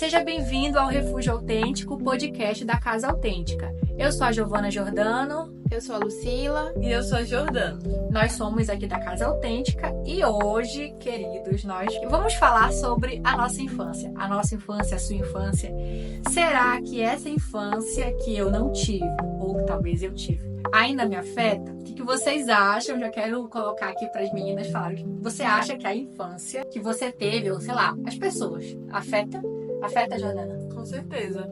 Seja bem-vindo ao Refúgio Autêntico, podcast da Casa Autêntica. Eu sou a Giovana Jordano. Eu sou a Lucila. E eu sou a Jordano. Nós somos aqui da Casa Autêntica e hoje, queridos, nós vamos falar sobre a nossa infância. A nossa infância, a sua infância. Será que essa infância que eu não tive, ou talvez eu tive, ainda me afeta? O que vocês acham? Eu já quero colocar aqui para as meninas falarem. Você acha que a infância que você teve, ou sei lá, as pessoas, afeta? Afeta, Jordana? Com certeza.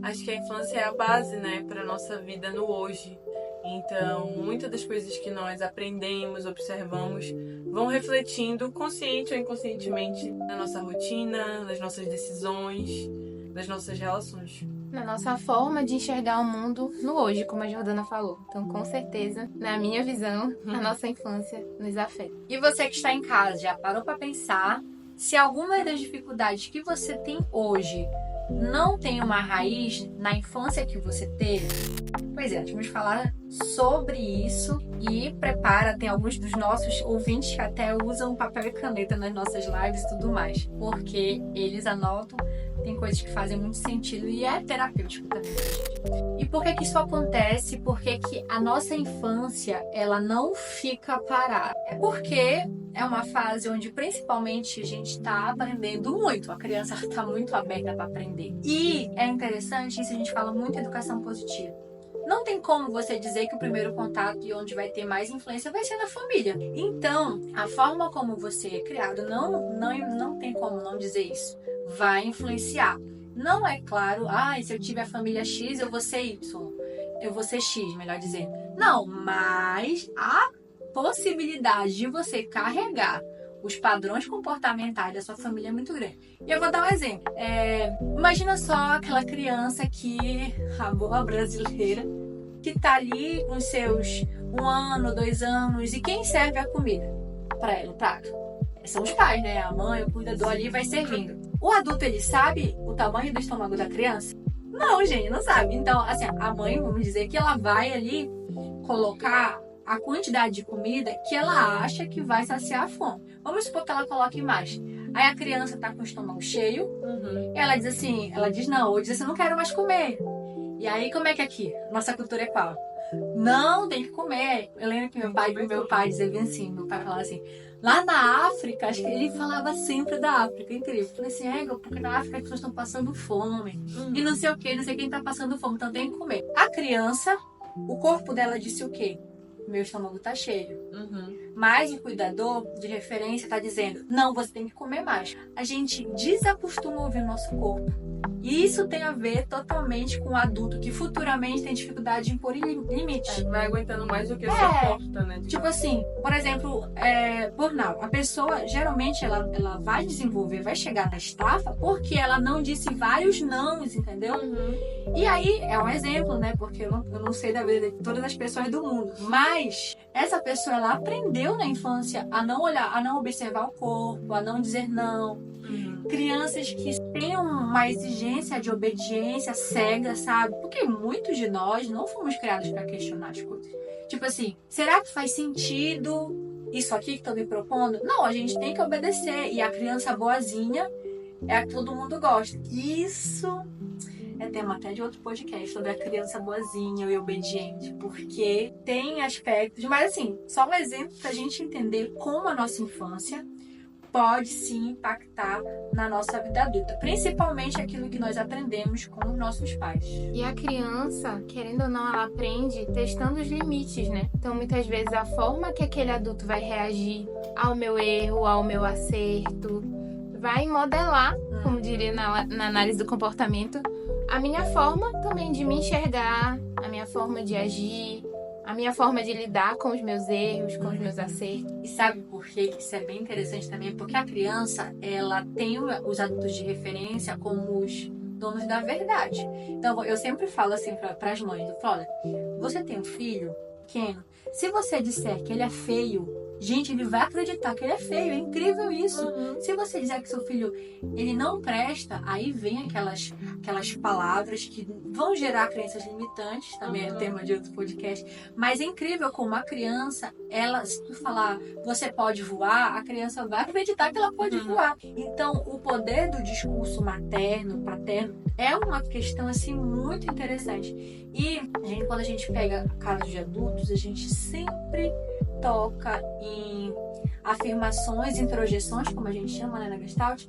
Acho que a infância é a base, né, para nossa vida no hoje. Então, muitas das coisas que nós aprendemos, observamos, vão refletindo consciente ou inconscientemente na nossa rotina, nas nossas decisões, nas nossas relações. Na nossa forma de enxergar o mundo no hoje, como a Jordana falou. Então, com certeza, na minha visão, a nossa infância nos afeta. E você que está em casa, já parou para pensar se alguma das dificuldades que você tem hoje não tem uma raiz na infância que você teve? Pois é, vamos falar sobre isso e prepara, tem alguns dos nossos ouvintes que até usam papel e caneta nas nossas lives e tudo mais, porque eles anotam, tem coisas que fazem muito sentido e é terapêutico também pra gente. E por que isso acontece? Por que a nossa infância, ela não fica parada? É porque é uma fase onde principalmente a gente está aprendendo muito, a criança está muito aberta para aprender. E é interessante, isso a gente fala muito em educação positiva. Não tem como você dizer que o primeiro contato e onde vai ter mais influência vai ser na família. Então, a forma como você é criado, não tem como não dizer isso, vai influenciar. Não é claro, se eu tiver a família X, eu vou ser Y. Eu vou ser X, melhor dizendo. Não, mas a possibilidade de você carregar os padrões comportamentais da sua família é muito grande. E eu vou dar um exemplo. Imagina só aquela criança a boa brasileira, que tá ali com seus 1 ano, 2 anos, e quem serve a comida para ela, o prato? São os pais, né? A mãe, o cuidador ali vai servindo. O adulto, ele sabe o tamanho do estômago da criança? Não, gente, não sabe. Então, assim, a mãe, vamos dizer que ela vai ali colocar a quantidade de comida que ela acha que vai saciar a fome. Vamos supor que ela coloque mais. Aí a criança tá com o estômago cheio, e ela diz assim, ou diz assim, não quero mais comer. E aí, como é que aqui? Nossa cultura é qual? Não, tem que comer. Eu lembro que meu pai dizia bem assim, meu pai falava assim, lá na África, acho que ele falava sempre da África, incrível. Eu falei assim, porque na África as pessoas estão passando fome. E não sei quem tá passando fome, então tem que comer. A criança, o corpo dela disse o quê? Meu estômago tá cheio. Mas o cuidador de referência tá dizendo, não, você tem que comer mais. A gente desacostuma a ouvir o nosso corpo. E isso tem a ver totalmente com o adulto que futuramente tem dificuldade de impor limites. Vai aguentando mais do que suporta, né? Tipo assim, por exemplo, burnout. A pessoa, geralmente, ela vai desenvolver, vai chegar na estafa porque ela não disse vários nãos, entendeu? E aí, é um exemplo, né? Porque eu não sei da vida de todas as pessoas do mundo. Mas essa pessoa, ela aprendeu na infância a não olhar, a não observar o corpo, a não dizer não. Crianças que têm uma exigência de obediência cega, sabe? Porque muitos de nós não fomos criados para questionar as coisas. Tipo assim, será que faz sentido isso aqui que estão me propondo? Não, a gente tem que obedecer. E a criança boazinha é a que todo mundo gosta. Isso é tema até de outro podcast sobre a criança boazinha e obediente, porque tem aspectos, mas assim, só um exemplo pra gente entender como a nossa infância pode sim impactar na nossa vida adulta, principalmente aquilo que nós aprendemos com os nossos pais. E a criança, querendo ou não, ela aprende testando os limites, né? Então, muitas vezes, a forma que aquele adulto vai reagir ao meu erro, ao meu acerto, vai modelar, como diria na análise do comportamento, a minha forma também de me enxergar, a minha forma de agir, a minha forma de lidar com os meus erros, com os meus acertos. E sabe por quê? Isso é bem interessante também, porque a criança, ela tem os adultos de referência como os donos da verdade. Então, eu sempre falo assim para as mães, eu falo, olha, você tem um filho pequeno, se você disser que ele é feio, Gente, ele vai acreditar que ele é feio, é incrível isso. Uhum. Se você disser que seu filho, ele não presta, aí vem aquelas palavras que vão gerar crenças limitantes, também é tema de outro podcast, mas é incrível como a criança, ela, se tu falar, você pode voar, a criança vai acreditar que ela pode voar. Então, o poder do discurso materno, paterno, é uma questão, assim, muito interessante. E quando a gente pega casos de adultos, a gente sempre toca em afirmações, introjeções, como a gente chama, né, na Gestalt,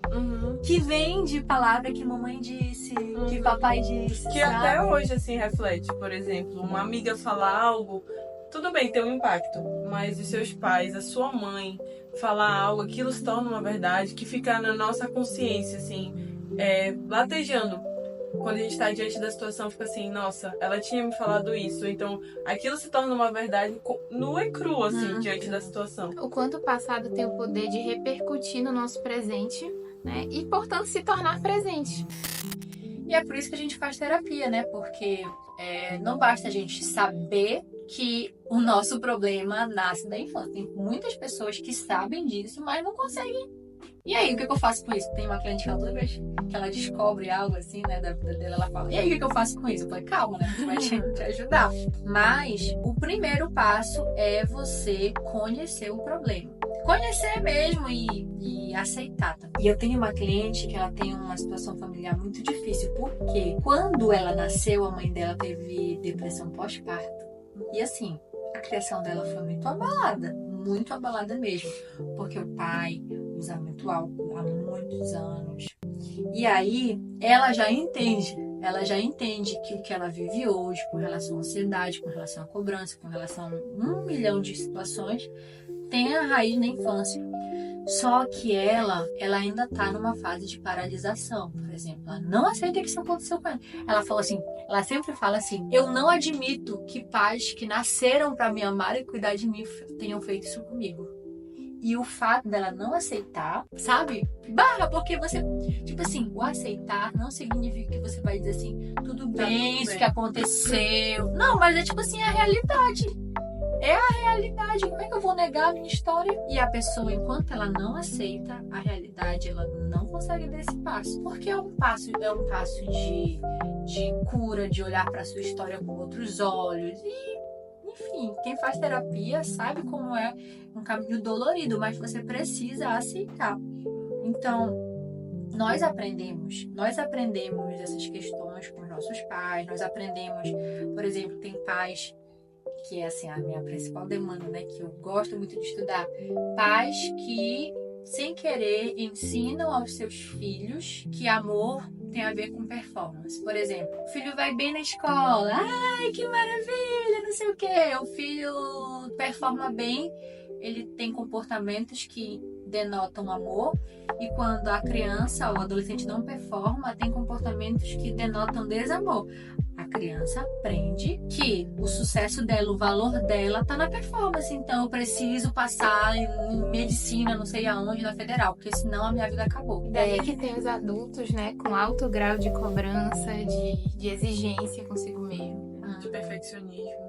que vem de palavra que mamãe disse, que papai disse, Que sabe? até hoje, assim, reflete. Por exemplo, uma amiga falar algo, tudo bem, tem um impacto, mas os seus pais, a sua mãe, falar algo, aquilo se torna uma verdade que fica na nossa consciência, assim, latejando. Quando a gente está diante da situação, fica assim, nossa, ela tinha me falado isso. Então, aquilo se torna uma verdade nua e crua, assim, diante da situação. O quanto o passado tem o poder de repercutir no nosso presente, né? E, portanto, se tornar presente. E é por isso que a gente faz terapia, né? Porque não basta a gente saber que o nosso problema nasce da infância. Tem muitas pessoas que sabem disso, mas não conseguem. E aí, o que eu faço com isso? Tem uma cliente que ela, toda vez que ela descobre algo assim, né, da vida dela, ela fala, e aí, o que eu faço com isso? Eu falei, calma, né, a gente vai te ajudar. Mas o primeiro passo é você conhecer o problema. Conhecer mesmo e aceitar. Tá? E eu tenho uma cliente que ela tem uma situação familiar muito difícil, porque quando ela nasceu, a mãe dela teve depressão pós-parto. E assim, a criação dela foi muito abalada mesmo, porque o pai usa muito álcool há muitos anos. E aí, ela já entende que o que ela vive hoje, com relação à ansiedade, com relação à cobrança, com relação a 1 milhão de situações, tem a raiz na infância. Só que ela ainda tá numa fase de paralisação, por exemplo. Ela não aceita que isso aconteceu com ela. Ela sempre fala assim, eu não admito que pais que nasceram para me amar e cuidar de mim tenham feito isso comigo. E o fato dela não aceitar, sabe? Porque você... Tipo assim, o aceitar não significa que você vai dizer assim, tudo bem, isso que aconteceu. Não, mas é tipo assim, a realidade. É a realidade. Como é que eu vou negar a minha história? E a pessoa, enquanto ela não aceita a realidade, ela não consegue dar esse passo. Porque é um passo de cura, de olhar para sua história com outros olhos. E, enfim, quem faz terapia sabe como é um caminho dolorido, mas você precisa aceitar. Então, nós aprendemos essas questões com os nossos pais. Nós aprendemos, por exemplo, tem pais que é assim a minha principal demanda, né, que eu gosto muito de estudar, pais que sem querer ensinam aos seus filhos que amor tem a ver com performance. Por exemplo, o filho vai bem na escola, ai que maravilha, não sei o que, o filho performa bem, ele tem comportamentos que denotam amor, e quando a criança ou o adolescente não performa, tem comportamentos que denotam desamor. A criança aprende que o sucesso dela, o valor dela tá na performance. Então eu preciso passar em medicina, não sei aonde, na federal, porque senão a minha vida acabou. Daí que tem os adultos, né, com alto grau de cobrança, de exigência consigo mesmo. De perfeccionismo.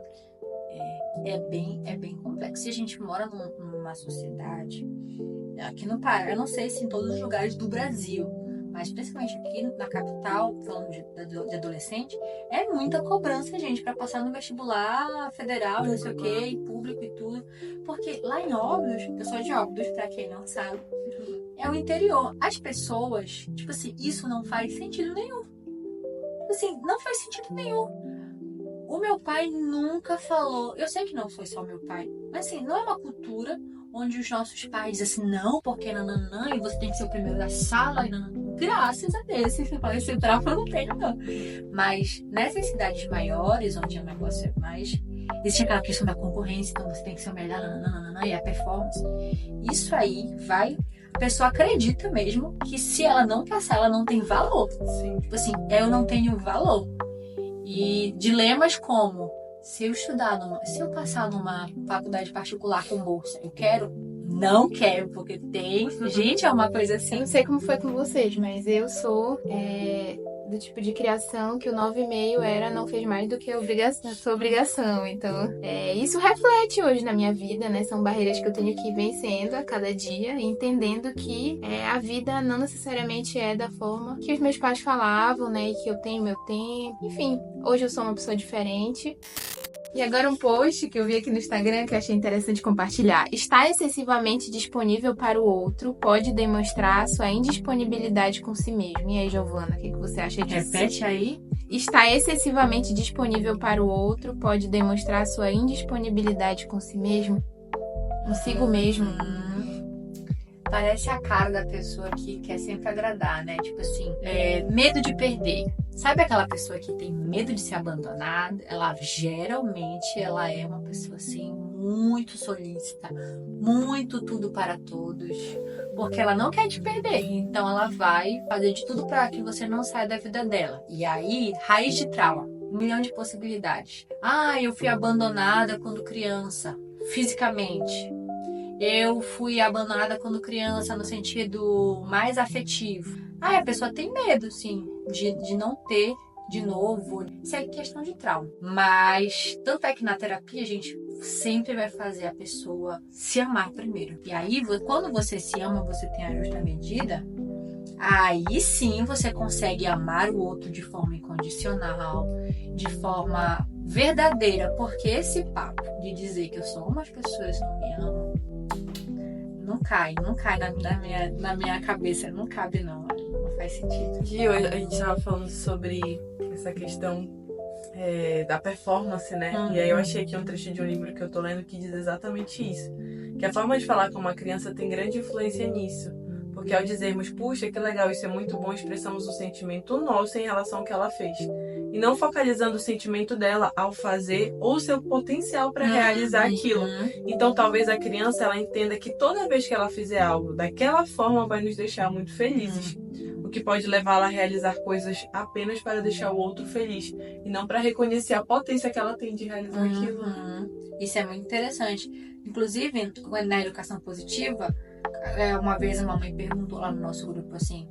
É bem complexo. Se a gente mora numa sociedade, aqui no Pará, eu não sei se em todos os lugares do Brasil, mas principalmente aqui na capital, falando de adolescente, é muita cobrança, gente, para passar no vestibular federal, não sei o que, e público e tudo. Porque lá em Óbidos, eu sou de Óbidos, pra quem não sabe, é o interior. As pessoas, tipo assim, isso não faz sentido nenhum. Tipo assim, não faz sentido nenhum. O meu pai nunca falou, eu sei que não foi só meu pai, mas assim, não é uma cultura onde os nossos pais dizem assim, não, porque nananã, e você tem que ser o primeiro da sala, e nananã. Graças a Deus, se você parece ser trauma, eu não tenho, não. Mas nessas cidades maiores, onde o negócio é mais... Existe aquela questão da concorrência, então você tem que ser o melhor, nananã, e a performance. Isso aí vai... A pessoa acredita mesmo que se ela não passar, ela não tem valor. Sim. Tipo assim, eu não tenho valor. E dilemas como, se eu passar numa faculdade particular com bolsa, eu quero? Não quero, porque tem... Gente, é uma coisa assim... Eu não sei como foi com vocês, mas eu sou do tipo de criação que o 9,5 era não fez mais do que a sua obrigação. Então, isso reflete hoje na minha vida, né? São barreiras que eu tenho que ir vencendo a cada dia, entendendo que a vida não necessariamente é da forma que os meus pais falavam, né? E que eu tenho meu tempo. Enfim, hoje eu sou uma pessoa diferente. E agora um post que eu vi aqui no Instagram que eu achei interessante compartilhar. Está excessivamente disponível para o outro, pode demonstrar sua indisponibilidade com si mesmo. E aí, Giovana, o que você acha disso? Repete aí. Está excessivamente disponível para o outro, pode demonstrar sua indisponibilidade com si mesmo? Consigo mesmo. Parece a cara da pessoa que quer sempre agradar, né? Tipo assim, medo de perder. Sabe aquela pessoa que tem medo de ser abandonada? Ela geralmente ela é uma pessoa assim muito solícita, muito tudo para todos, porque ela não quer te perder. Então ela vai fazer de tudo para que você não saia da vida dela. E aí, raiz de trauma, 1 milhão de possibilidades. Eu fui abandonada quando criança, fisicamente. Eu fui abandonada quando criança no sentido mais afetivo. A pessoa tem medo, sim, de não ter de novo. Isso é questão de trauma. Mas, tanto é que na terapia a gente sempre vai fazer a pessoa se amar primeiro. E aí, quando você se ama, você tem a justa medida, aí sim você consegue amar o outro de forma incondicional, de forma verdadeira. Porque esse papo de dizer que eu sou uma, as pessoas não me amam, não cai na minha cabeça, não cabe não faz sentido. E hoje a gente estava falando sobre essa questão da performance, né? E aí eu achei aqui um trecho de um livro que eu tô lendo que diz exatamente isso, que a forma de falar com uma criança tem grande influência nisso, porque ao dizermos, puxa, que legal, isso é muito bom, expressamos um sentimento nosso em relação ao que ela fez, e não focalizando o sentimento dela ao fazer ou seu potencial para realizar aquilo. Então talvez a criança ela entenda que toda vez que ela fizer algo daquela forma vai nos deixar muito felizes, o que pode levá-la a realizar coisas apenas para deixar o outro feliz e não para reconhecer a potência que ela tem de realizar aquilo. Isso é muito interessante. Inclusive, na educação positiva, uma vez a mamãe perguntou lá no nosso grupo assim,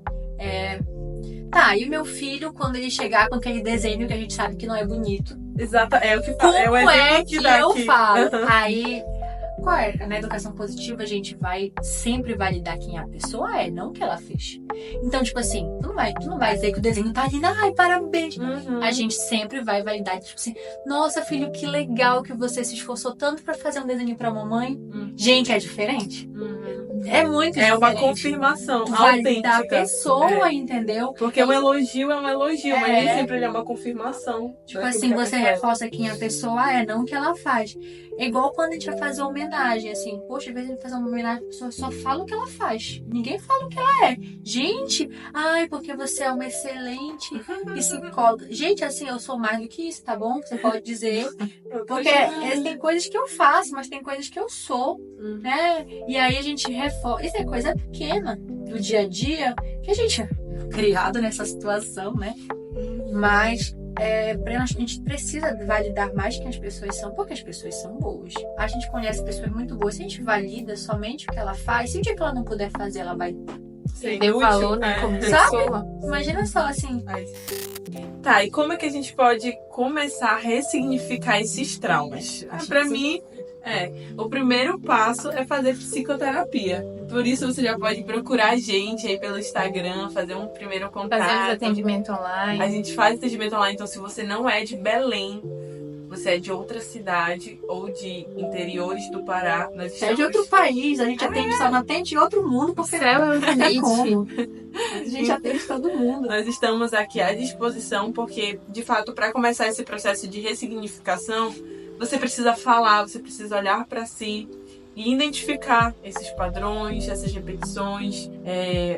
e o meu filho, quando ele chegar com aquele desenho que a gente sabe que não é bonito? Exato, é o que fala. Como é que eu falo? Aí, na educação positiva, a gente vai sempre validar quem a pessoa não o que ela fez. Então, tipo assim, tu não vai dizer que o desenho tá lindo, parabéns. A gente sempre vai validar, tipo assim, nossa, filho, que legal que você se esforçou tanto pra fazer um desenho pra mamãe. Gente, é diferente. É muito diferente. É uma confirmação autêntica da pessoa, entendeu? Porque um elogio é um elogio, mas nem sempre ele é uma confirmação. Tipo assim, você reforça quem a pessoa não o que ela faz. É igual quando a gente vai fazer uma homenagem, assim. Poxa, às vezes a gente faz uma homenagem, a pessoa só fala o que ela faz. Ninguém fala o que ela é. Gente, porque você é uma excelente psicóloga. Gente, assim, eu sou mais do que isso, tá bom? Você pode dizer. Porque tem coisas que eu faço, mas tem coisas que eu sou, né? E aí a gente reforça. Isso é coisa pequena do dia a dia, que a gente é criado nessa situação, né? Mas a gente precisa validar mais quem as pessoas são, porque as pessoas são boas. A gente conhece pessoas muito boas. Se a gente valida somente o que ela faz, se o dia que ela não puder fazer, ela vai perder o valor, né? Como pessoa. Imagina só, assim. Tá, e como é que a gente pode começar a ressignificar esses traumas? Pra mim, o primeiro passo é fazer psicoterapia. Por isso você já pode procurar a gente aí pelo Instagram, fazer um primeiro contato. Fazemos atendimento online. A gente faz atendimento online, então se você não é de Belém, você é de outra cidade ou de interiores do Pará, nós estamos... É de outro país, a gente atende, só não atende em outro mundo, porque o céu é como. A gente atende todo mundo. Nós estamos aqui à disposição, porque, de fato, para começar esse processo de ressignificação, você precisa falar, você precisa olhar para si e identificar esses padrões, essas repetições,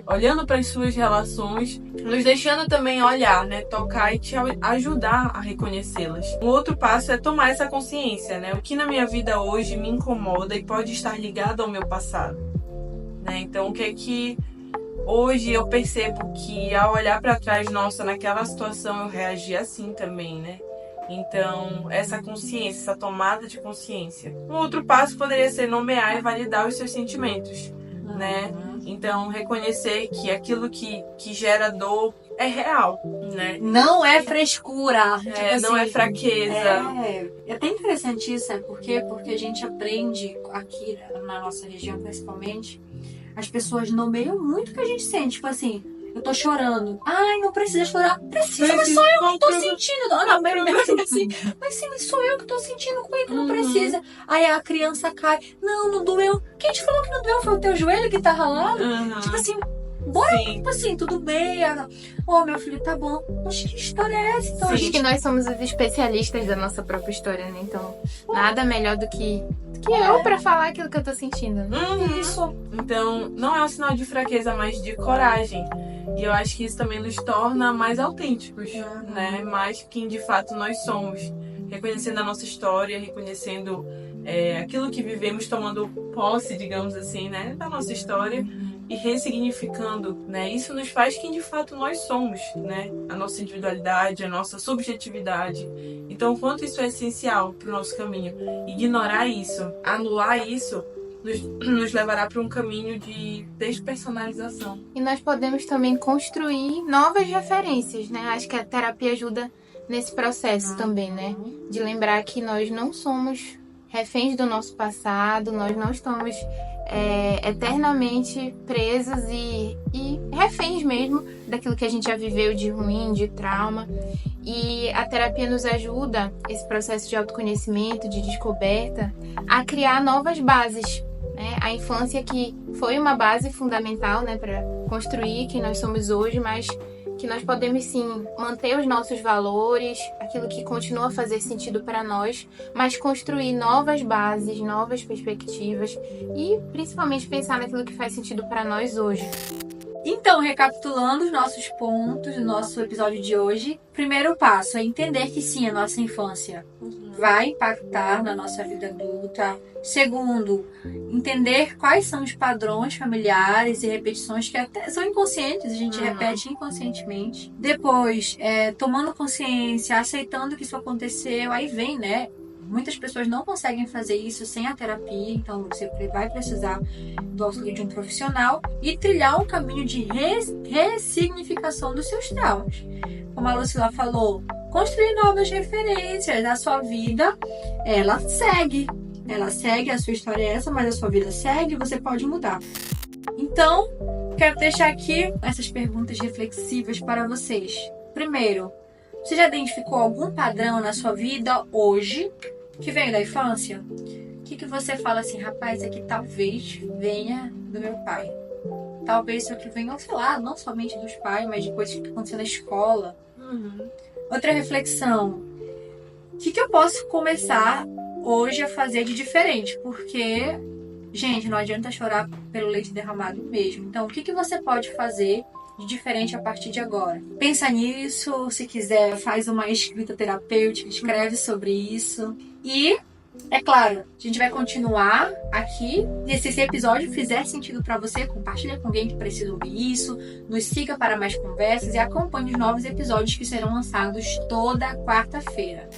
olhando para as suas relações, nos deixando também olhar, né, tocar e te ajudar a reconhecê-las. Um outro passo é tomar essa consciência, né, o que na minha vida hoje me incomoda e pode estar ligado ao meu passado, né? Então, o que é que hoje eu percebo que ao olhar para trás, nossa, naquela situação eu reagi assim também, né? Então, essa consciência, essa tomada de consciência. Um outro passo poderia ser nomear e validar os seus sentimentos, né? Então, reconhecer que aquilo que gera dor é real, né? Não é frescura. Tipo assim, não é fraqueza. É até interessante isso, sabe por quê? Porque a gente aprende aqui na nossa região, principalmente, as pessoas nomeiam muito o que a gente sente. Tipo assim, eu tô chorando. Ai, não precisa chorar. Precisa, mas sou eu que tô sentindo. Não, assim, mas sim, mas sou eu que tô sentindo. Como é que não precisa? Aí a criança cai. Não doeu. Quem te falou que não doeu? Foi o teu joelho que tá ralado? Tipo assim, bora, tipo assim, tudo bem. Meu filho, tá bom. Mas que história é essa? Então, Acho que nós somos os especialistas da nossa própria história, né? Então, nada melhor do que eu pra falar aquilo que eu tô sentindo, né? Isso. Então, não é um sinal de fraqueza, mas de coragem. E eu acho que isso também nos torna mais autênticos, né? Mais quem de fato nós somos. Reconhecendo a nossa história, reconhecendo aquilo que vivemos, tomando posse, digamos assim, né? Da nossa história e ressignificando, né? Isso nos faz quem de fato nós somos, né? A nossa individualidade, a nossa subjetividade. Então, o quanto isso é essencial para o nosso caminho. Ignorar isso, anular isso, nos levará para um caminho de despersonalização. E nós podemos também construir novas referências, né? Acho que a terapia ajuda nesse processo também, né? De lembrar que nós não somos reféns do nosso passado, nós não estamos eternamente presos e reféns mesmo daquilo que a gente já viveu de ruim, de trauma. E a terapia nos ajuda, esse processo de autoconhecimento, de descoberta, a criar novas bases. A infância que foi uma base fundamental, né, para construir quem nós somos hoje, mas que nós podemos sim manter os nossos valores, aquilo que continua a fazer sentido para nós, mas construir novas bases, novas perspectivas e principalmente pensar naquilo que faz sentido para nós hoje. Então, recapitulando os nossos pontos do nosso episódio de hoje, primeiro passo é entender que sim, a nossa infância vai impactar na nossa vida adulta. Segundo, entender quais são os padrões familiares e repetições que até são inconscientes, a gente repete inconscientemente. Depois, tomando consciência, aceitando que isso aconteceu, aí vem, né? Muitas pessoas não conseguem fazer isso sem a terapia, então você vai precisar do auxílio de um profissional e trilhar um caminho de ressignificação dos seus traumas. Como a Lucila falou, construir novas referências. A sua vida, ela segue, a sua história é essa, mas a sua vida segue e você pode mudar. Então, quero deixar aqui essas perguntas reflexivas para vocês. Primeiro, você já identificou algum padrão na sua vida hoje que veio da infância? O que você fala assim, rapaz, aqui talvez venha do meu pai. Talvez isso aqui venha, sei lá, não somente dos pais, mas de coisas que aconteceram na escola. Outra reflexão. O que eu posso começar hoje a fazer de diferente? Porque, gente, não adianta chorar pelo leite derramado mesmo. Então, o que você pode fazer de diferente a partir de agora? Pensa nisso, se quiser, faz uma escrita terapêutica, escreve sobre isso. E, é claro, a gente vai continuar aqui. E se esse episódio fizer sentido para você, compartilha com alguém que precisa ouvir isso, nos siga para mais conversas e acompanhe os novos episódios que serão lançados toda quarta-feira.